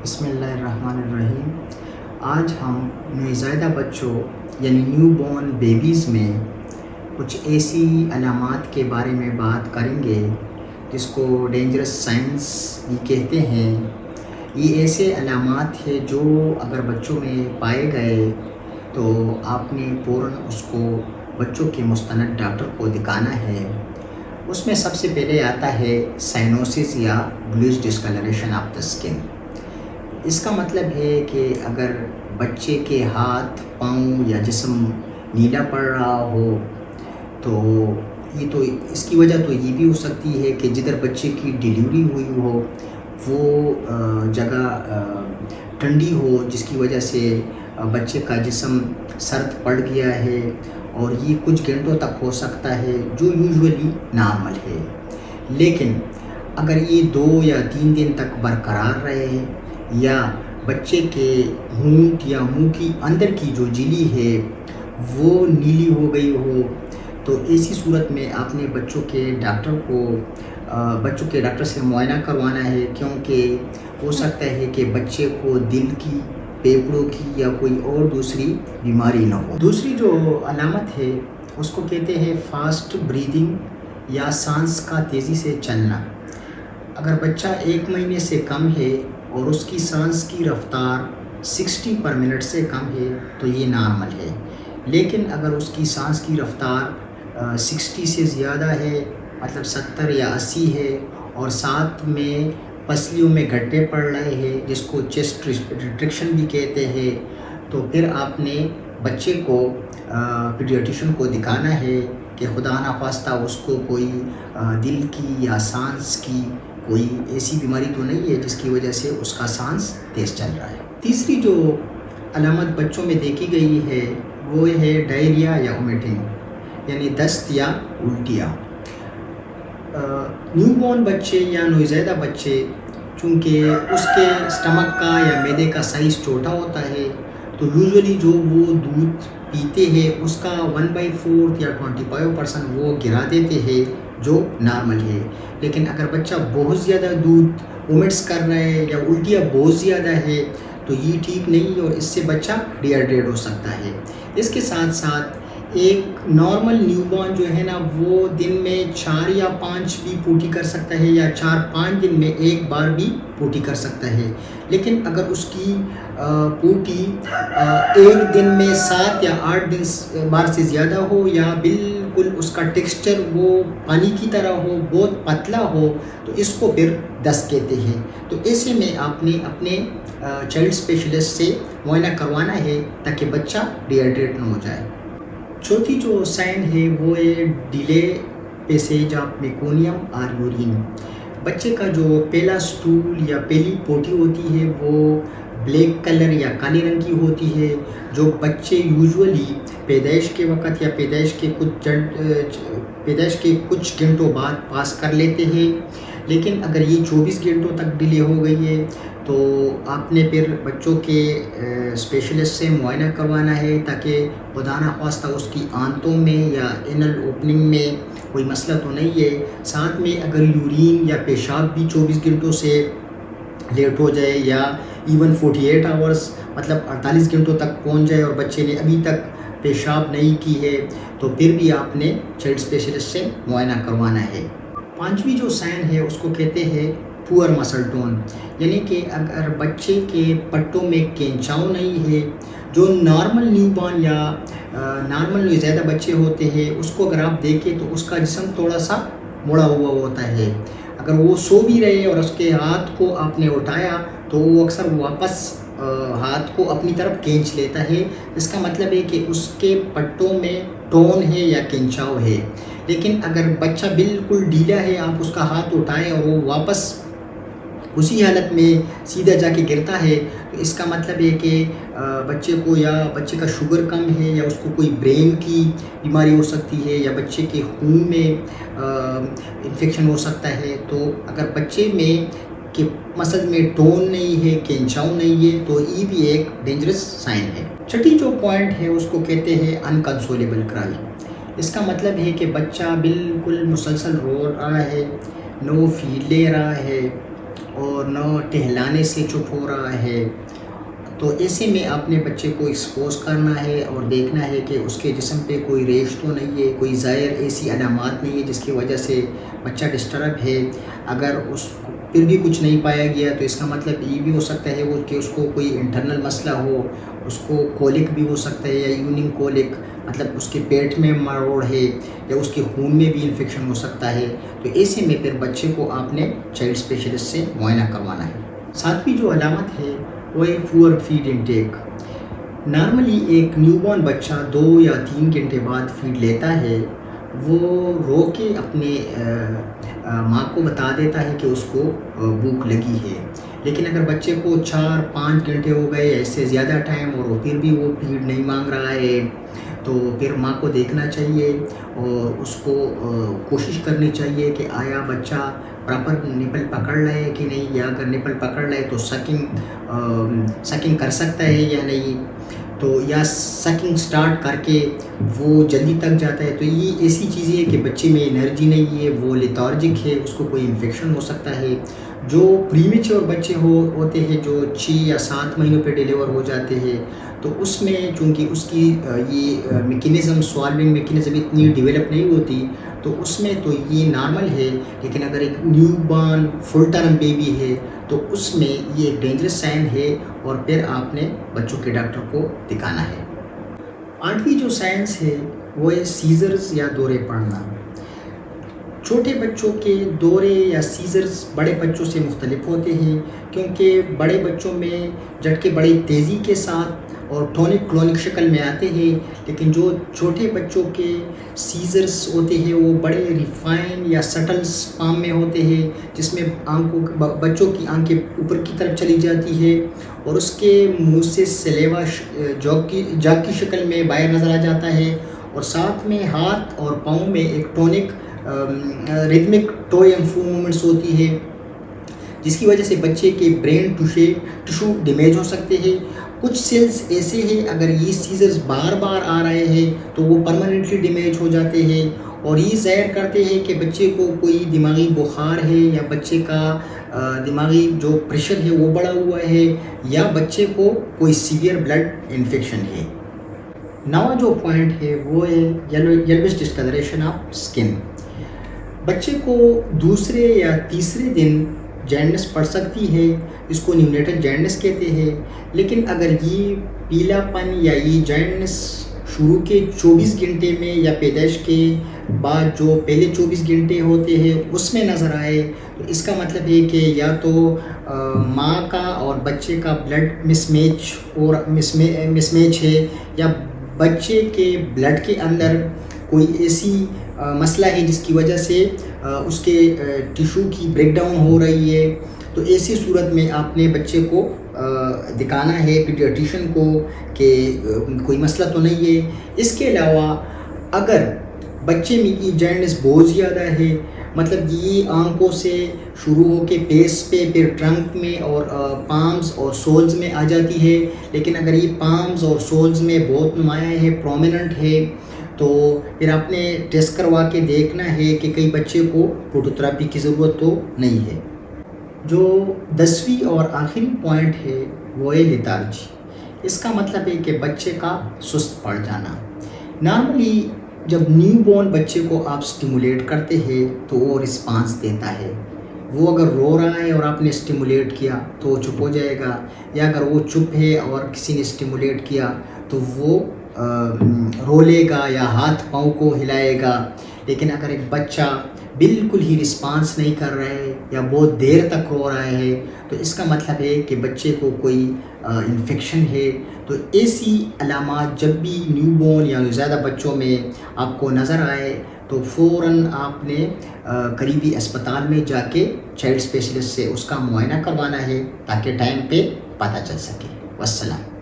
بسم اللہ الرحمن الرحیم۔ آج ہم نوزائیدہ بچوں یعنی نیو بورن بیبیز میں کچھ ایسی علامات کے بارے میں بات کریں گے جس کو ڈینجرس سائنس بھی کہتے ہیں۔ یہ ایسے علامات ہیں جو اگر بچوں میں پائے گئے تو آپ نے فوراً اس کو بچوں کے مستند ڈاکٹر کو دکھانا ہے۔ اس میں سب سے پہلے آتا ہے سائنوسس یا بلوئش ڈسکلریشن آف دا اسکن۔ اس کا مطلب ہے کہ اگر بچے کے ہاتھ، پاؤں یا جسم نیلا پڑ رہا ہو تو اس کی وجہ تو یہ بھی ہو سکتی ہے کہ جدھر بچے کی ڈیلیوری ہوئی ہو وہ جگہ ٹھنڈی ہو، جس کی وجہ سے بچے کا جسم سرد پڑ گیا ہے، اور یہ کچھ گھنٹوں تک ہو سکتا ہے جو یوزولی نارمل ہے۔ لیکن اگر یہ 2 یا 3 دن تک برقرار رہے یا بچے کے ہونٹ یا منہ کی اندر کی جو جھلی ہے وہ نیلی ہو گئی ہو تو ایسی صورت میں آپ نے بچوں کے ڈاکٹر سے معائنہ کروانا ہے، کیونکہ ہو سکتا ہے کہ بچے کو دل کی، پھیپھڑوں کی یا کوئی اور دوسری بیماری نہ ہو۔ دوسری جو علامت ہے اس کو کہتے ہیں فاسٹ بریدنگ یا سانس کا تیزی سے چلنا۔ اگر بچہ 1 مہینے سے کم ہے اور اس کی سانس کی رفتار 60 پر منٹ سے کم ہے تو یہ نارمل ہے، لیکن اگر اس کی سانس کی رفتار 60 سے زیادہ ہے، مطلب 70 یا 80 ہے، اور ساتھ میں پسلیوں میں گڈھے پڑ رہے ہیں جس کو چیسٹ ریٹریکشن بھی کہتے ہیں، تو پھر آپ نے بچے کو پیڈیاٹریشن کو دکھانا ہے کہ خدا نخواستہ اس کو کوئی دل کی یا سانس کی کوئی ایسی بیماری تو نہیں ہے جس کی وجہ سے اس کا سانس تیز چل رہا ہے۔ تیسری جو علامت بچوں میں دیکھی گئی ہے وہ ہے ڈائریا یا وومیٹنگ، یعنی دست یا الٹیاں۔ نیو بورن بچے یا نوزائیدہ بچے چونکہ اس کے اسٹمک کا یا معدے کا سائز چھوٹا ہوتا ہے تو یوزولی جو وہ دودھ پیتے ہیں اس کا 1/4 یا 25% وہ گرا دیتے ہیں جو نارمل ہے۔ لیکن اگر بچہ بہت زیادہ دودھ وومٹس کر رہا ہے یا الٹیاں بہت زیادہ ہے تو یہ ٹھیک نہیں، اور اس سے بچہ ڈی ہائیڈریٹ ہو سکتا ہے۔ اس کے ساتھ ساتھ ایک نارمل نیو بورن جو ہے نا وہ دن میں 4 یا 5 بھی پوٹی کر سکتا ہے، یا 4-5 دن میں 1 بار بھی پوٹی کر سکتا ہے۔ لیکن اگر اس کی پوٹی ایک دن میں 7 یا 8 بار سے زیادہ ہو، یا بالکل اس کا ٹیکسچر وہ پانی کی طرح ہو، بہت پتلا ہو، تو اس کو پھر دست کہتے ہیں۔ تو ایسے میں آپ نے اپنے چائلڈ اسپیشلسٹ سے معائنہ کروانا ہے تاکہ بچہ ڈی ہائیڈریٹ نہ ہو جائے۔ چوتھی جو سائن ہے وہ ہے ڈیلے پیسیج آف میکونیم اور یورین۔ بچے کا جو پہلا سٹول یا پہلی پوٹی ہوتی ہے وہ بلیک کلر یا کالے رنگ کی ہوتی ہے، جو بچے یوزولی پیدائش کے وقت یا پیدائش کے کچھ گھنٹوں بعد پاس کر لیتے ہیں۔ لیکن اگر یہ 24 گھنٹوں تک ڈیلے ہو گئی ہے تو آپ نے پھر بچوں کے اسپیشلسٹ سے معائنہ کروانا ہے تاکہ خدا نخواستہ اس کی آنتوں میں یا اینل اوپننگ میں کوئی مسئلہ تو نہیں ہے۔ ساتھ میں اگر یورین یا پیشاب بھی 24 گھنٹوں سے لیٹ ہو جائے یا ایون 48 آورس مطلب 48 گھنٹوں تک پہنچ جائے اور بچے نے ابھی تک پیشاب نہیں کی ہے تو پھر بھی آپ نے چائلڈ اسپیشلسٹ سے معائنہ کروانا ہے۔ 5ویں جو سائن ہے اس کو کہتے ہیں پور مسل ٹون، یعنی کہ اگر بچے کے پٹوں میں کھینچاؤ نہیں ہے، جو نارمل نیو بورن یا نارمل نوزائیدہ بچے ہوتے ہیں اس کو اگر آپ دیکھیں تو اس کا جسم تھوڑا سا مڑا ہوا ہوتا ہے۔ اگر وہ سو بھی رہے اور اس کے ہاتھ کو آپ نے اٹھایا تو وہ اکثر واپس ہاتھ کو اپنی طرف کھینچ لیتا ہے۔ اس کا مطلب ہے کہ اس کے پٹوں میں ٹون ہے یا کھینچاؤ ہے۔ لیکن اگر بچہ بالکل ڈھیلا ہے، آپ اس کا ہاتھ اٹھائیں اور وہ واپس اسی حالت میں سیدھا جا کے گرتا ہے تو اس کا مطلب ہے کہ بچے کو یا بچے کا شوگر کم ہے، یا اس کو کوئی برین کی بیماری ہو سکتی ہے، یا بچے کے خون میں انفیکشن ہو سکتا ہے۔ تو اگر بچے میں کہ مسل میں ٹون نہیں ہے، کھینچاؤ نہیں ہے، تو یہ بھی ایک ڈینجرس سائن ہے۔ چھٹی جو پوائنٹ ہے اس کو کہتے ہیں انکنسولیبل کرائی۔ اس کا مطلب ہے کہ بچہ بالکل مسلسل رو رہا ہے، نو فیڈ لے رہا ہے، اور نہ ٹہلانے سے چپ ہو رہا ہے، تو ایسے میں آپ نے بچے کو ایکسپوز کرنا ہے اور دیکھنا ہے کہ اس کے جسم پہ کوئی ریش تو نہیں ہے، کوئی ظاہر ایسی علامات نہیں ہے جس کی وجہ سے بچہ ڈسٹرب ہے۔ اگر اس پھر بھی کچھ نہیں پایا گیا تو اس کا مطلب یہ بھی ہو سکتا ہے وہ کہ اس کو کوئی انٹرنل مسئلہ ہو، اس کو کولک بھی ہو سکتا ہے یا ایوننگ کولک، مطلب اس کے پیٹ میں مروڑ ہے یا اس کے خون میں بھی انفیکشن ہو سکتا ہے۔ تو ایسے میں پھر بچے کو آپ نے چائلڈ اسپیشلسٹ سے معائنہ کروانا ہے۔ ساتویں جو علامت ہے وہ ہے پور فیڈ انٹیک۔ نارملی ایک نیو بورن بچہ 2 یا 3 گھنٹے بعد فیڈ لیتا ہے، وہ رو کے اپنے ماں کو بتا دیتا ہے کہ اس کو بھوک لگی ہے، لیکن اگر بچے کو 4-5 گھنٹے ہو گئے یا اس سے زیادہ ٹائم اور وہ پھر بھی وہ فیڈ نہیں مانگ رہا ہے تو پھر ماں کو دیکھنا چاہیے اور اس کو کوشش کرنی چاہیے کہ آیا بچہ پراپر نپل پکڑ رہے کہ نہیں، یا اگر نپل پکڑ رہے تو سکنگ کر سکتا ہے یا نہیں، تو یا سکنگ سٹارٹ کر کے وہ جلدی تک جاتا ہے۔ تو یہ ایسی چیزیں ہیں کہ بچے میں انرجی نہیں ہے، وہ لیتارجک ہے، اس کو کوئی انفیکشن ہو سکتا ہے۔ جو پریمیچور بچے ہوتے ہیں جو 6 یا 7 مہینوں پہ ڈیلیور ہو جاتے ہیں، تو اس میں چونکہ اس کی یہ میکینزم سوالونگ میکینزم اتنی ڈیولپ نہیں ہوتی، تو اس میں تو یہ نارمل ہے، لیکن اگر ایک نیو بورن فل ٹرم بیبی ہے تو اس میں یہ ایک ڈینجرس سائن ہے اور پھر آپ نے بچوں کے ڈاکٹر کو دکھانا ہے۔ 8ویں جو سائنس ہے وہ ہے سیزرز یا دورے پڑنا۔ چھوٹے بچوں کے دورے یا سیزرز بڑے بچوں سے مختلف ہوتے ہیں، کیونکہ بڑے بچوں میں جھٹکے بڑی تیزی کے ساتھ اور ٹونک کلونک شکل میں آتے ہیں، لیکن جو چھوٹے بچوں کے سیزرز ہوتے ہیں وہ بڑے ریفائن یا سٹل فارم میں ہوتے ہیں، جس میں بچوں کی آنکھیں اوپر کی طرف چلی جاتی ہے اور اس کے منہ سے سلیوا جاگ کی شکل میں باہر نظر آ جاتا ہے، اور ساتھ میں ہاتھ اور پاؤں میں ایک tonic rhythmic to and fro movements ہوتی ہے، جس کی وجہ سے بچے کے برین ٹشو ڈیمیج ہو سکتے ہیں۔ کچھ سیلز ایسے ہیں اگر یہ سیزرز بار بار آ رہے ہیں تو وہ پرماننٹلی ڈیمیج ہو جاتے ہیں، اور یہ ظاہر کرتے ہیں کہ بچے کو کوئی دماغی بخار ہے یا بچے کا دماغی جو پریشر ہے وہ بڑھا ہوا ہے یا بچے کو کوئی سیویئر بلڈ انفیکشن ہے۔ 9واں جو پوائنٹ ہے وہ ہے یلوش ڈسکلریشن آف اسکن۔ بچے کو دوسرے یا تیسرے دن جینڈس پڑ سکتی ہے، اس کو نیونیٹل جینڈس کہتے ہیں، لیکن اگر یہ پیلا پن یا یہ جینڈس شروع کے 24 گھنٹے میں یا پیدائش کے بعد جو پہلے 24 گھنٹے ہوتے ہیں اس میں نظر آئے تو اس کا مطلب ہے کہ یا تو ماں کا اور بچے کا بلڈ مس میچ ہے، یا بچے کے بلڈ کے اندر کوئی ایسی مسئلہ ہے جس کی وجہ سے اس کے ٹیشو کی بریک ڈاؤن ہو رہی ہے۔ تو ایسی صورت میں آپ نے بچے کو دکھانا ہے پیڈیاٹریشین کو کہ کوئی مسئلہ تو نہیں ہے۔ اس کے علاوہ اگر بچے میں یہ جینڈس بہت زیادہ ہے، مطلب یہ آنکھوں سے شروع ہو کے پیس پہ پھر ٹرنک میں اور پامز اور سولز میں آ جاتی ہے، لیکن اگر یہ پامز اور سولز میں بہت نمایاں ہے، پرومیننٹ ہے، تو پھر آپ نے ٹیسٹ کروا کے دیکھنا ہے کہ کئی بچے کو فوٹوتھراپی کی ضرورت تو نہیں ہے۔ جو 10ویں اور آخری پوائنٹ ہے وہ ہے لیتارجی۔ اس کا مطلب ہے کہ بچے کا سست پڑ جانا۔ نارملی جب نیو بورن بچے کو آپ سٹیمولیٹ کرتے ہیں تو وہ رسپانس دیتا ہے، وہ اگر رو رہا ہے اور آپ نے سٹیمولیٹ کیا تو وہ چپ ہو جائے گا، یا اگر وہ چپ ہے اور کسی نے سٹیمولیٹ کیا تو وہ رو لے گا یا ہاتھ پاؤں کو ہلائے گا۔ لیکن اگر ایک بچہ بالکل ہی رسپانس نہیں کر رہا ہے یا بہت دیر تک رو رہا ہے تو اس کا مطلب ہے کہ بچے کو کوئی انفیکشن ہے۔ تو ایسی علامات جب بھی نیو بورن یا زیادہ بچوں میں آپ کو نظر آئے تو فوراً آپ نے قریبی اسپتال میں جا کے چائلڈ اسپیشلسٹ سے اس کا معائنہ کروانا ہے تاکہ ٹائم پہ پتہ چل سکے۔ والسلام۔